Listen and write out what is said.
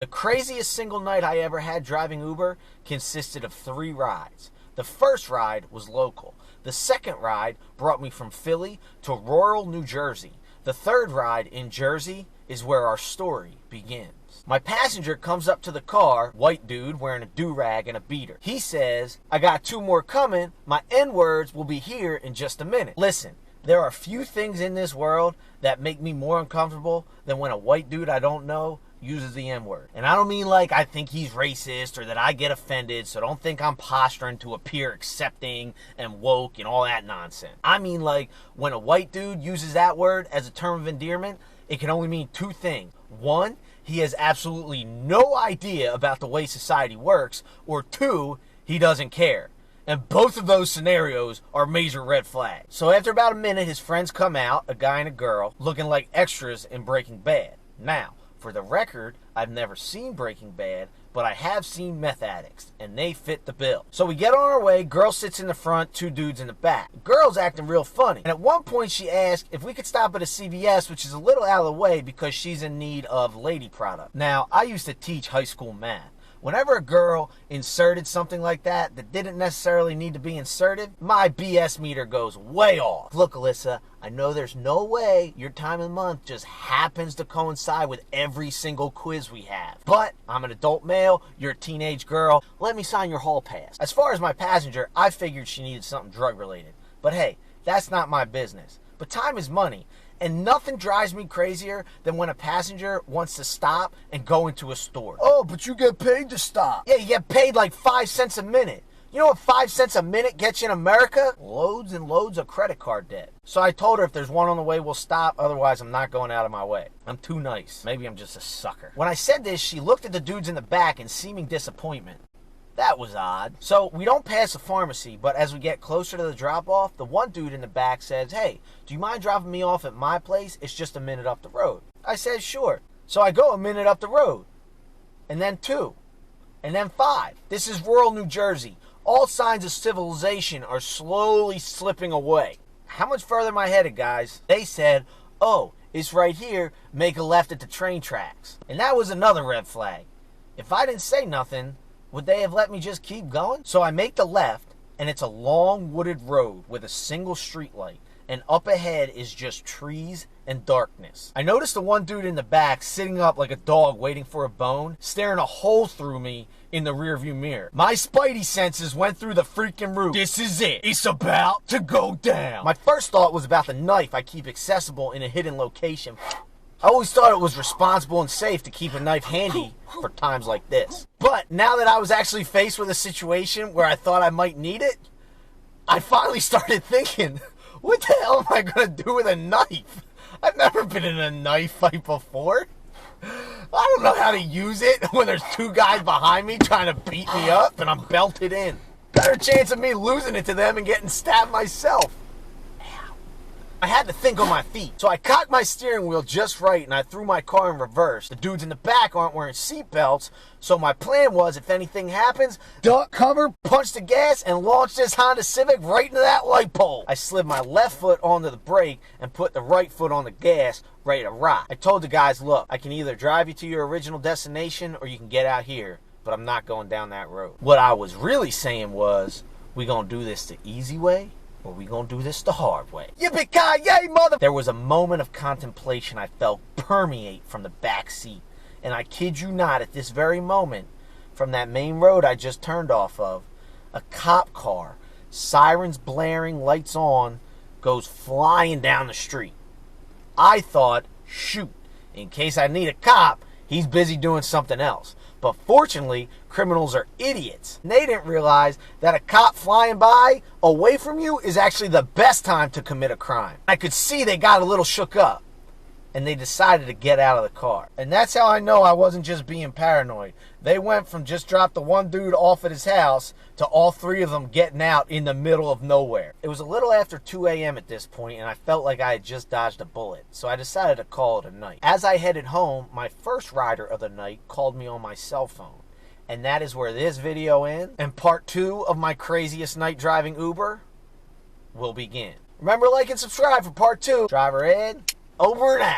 The craziest single night I ever had driving Uber consisted of 3 rides. The first ride was local. The second ride brought me from Philly to rural New Jersey. The third ride in Jersey is where our story begins. My passenger comes up to the car, white dude wearing a do-rag and a beater. He says, "I got 2 more coming. My N-words will be here in just a minute." Listen, there are few things in this world that make me more uncomfortable than when a white dude I don't know uses the N-word. And I don't mean like I think he's racist or that I get offended, so don't think I'm posturing to appear accepting and woke and all that nonsense. I mean like when a white dude uses that word as a term of endearment, it can only mean 2 things. 1, he has absolutely no idea about the way society works, or 2, he doesn't care. And both of those scenarios are major red flags. So after about a minute, his friends come out, a guy and a girl, looking like extras in Breaking Bad. Now, for the record, I've never seen Breaking Bad, but I have seen Meth Addicts, and they fit the bill. So we get on our way, girl sits in the front, 2 dudes in the back. The girl's acting real funny, and at one point she asked if we could stop at a CVS, which is a little out of the way because she's in need of lady product. Now, I used to teach high school math. Whenever a girl inserted something like that didn't necessarily need to be inserted, my BS meter goes way off. Look, Alyssa, I know there's no way your time of the month just happens to coincide with every single quiz we have. But I'm an adult male, you're a teenage girl, let me sign your hall pass. As far as my passenger, I figured she needed something drug related. But hey, that's not my business. But time is money. And nothing drives me crazier than when a passenger wants to stop and go into a store. Oh, but you get paid to stop. Yeah, you get paid like 5 cents a minute. You know what 5 cents a minute gets you in America? Loads and loads of credit card debt. So I told her if there's one on the way, we'll stop. Otherwise, I'm not going out of my way. I'm too nice. Maybe I'm just a sucker. When I said this, she looked at the dudes in the back in seeming disappointment. That was odd. So we don't pass a pharmacy, but as we get closer to the drop-off, the one dude in the back says, "Hey, do you mind dropping me off at my place? It's just a minute up the road." I said, "Sure." So I go a minute up the road, and then 2, and then 5. This is rural New Jersey. All signs of civilization are slowly slipping away. How much further am I headed, guys? They said, "Oh, it's right here. Make a left at the train tracks." And that was another red flag. If I didn't say nothing, would they have let me just keep going? So I make the left, and it's a long wooded road with a single street light, and up ahead is just trees and darkness. I noticed the one dude in the back sitting up like a dog waiting for a bone, staring a hole through me in the rearview mirror. My spidey senses went through the freaking roof. This is it. It's about to go down. My first thought was about the knife I keep accessible in a hidden location. I always thought it was responsible and safe to keep a knife handy for times like this. But now that I was actually faced with a situation where I thought I might need it, I finally started thinking, what the hell am I going to do with a knife? I've never been in a knife fight before. I don't know how to use it when there's 2 guys behind me trying to beat me up and I'm belted in. Better chance of me losing it to them and getting stabbed myself. I had to think on my feet, so I cocked my steering wheel just right and I threw my car in reverse. The dudes in the back aren't wearing seatbelts, so my plan was if anything happens, duck cover, punch the gas, and launch this Honda Civic right into that light pole. I slid my left foot onto the brake and put the right foot on the gas, ready to rock. I told the guys, look, I can either drive you to your original destination or you can get out here, but I'm not going down that road. What I was really saying was, we gonna do this the easy way? Or we gonna do this the hard way? Yippee-ki-yay, mother! There was a moment of contemplation I felt permeate from the back seat. And I kid you not, at this very moment, from that main road I just turned off of, a cop car, sirens blaring, lights on, goes flying down the street. I thought, shoot, in case I need a cop, he's busy doing something else. But fortunately, criminals are idiots. And they didn't realize that a cop flying by away from you is actually the best time to commit a crime. I could see they got a little shook up and they decided to get out of the car. And that's how I know I wasn't just being paranoid. They went from just dropped the one dude off at his house to all 3 of them getting out in the middle of nowhere. It was a little after 2 a.m. at this point, and I felt like I had just dodged a bullet, so I decided to call it a night. As I headed home, my first rider of the night called me on my cell phone. And that is where this video ends, and part 2 of my craziest night driving Uber will begin. Remember, like and subscribe for part 2. Driver Ed, over and out.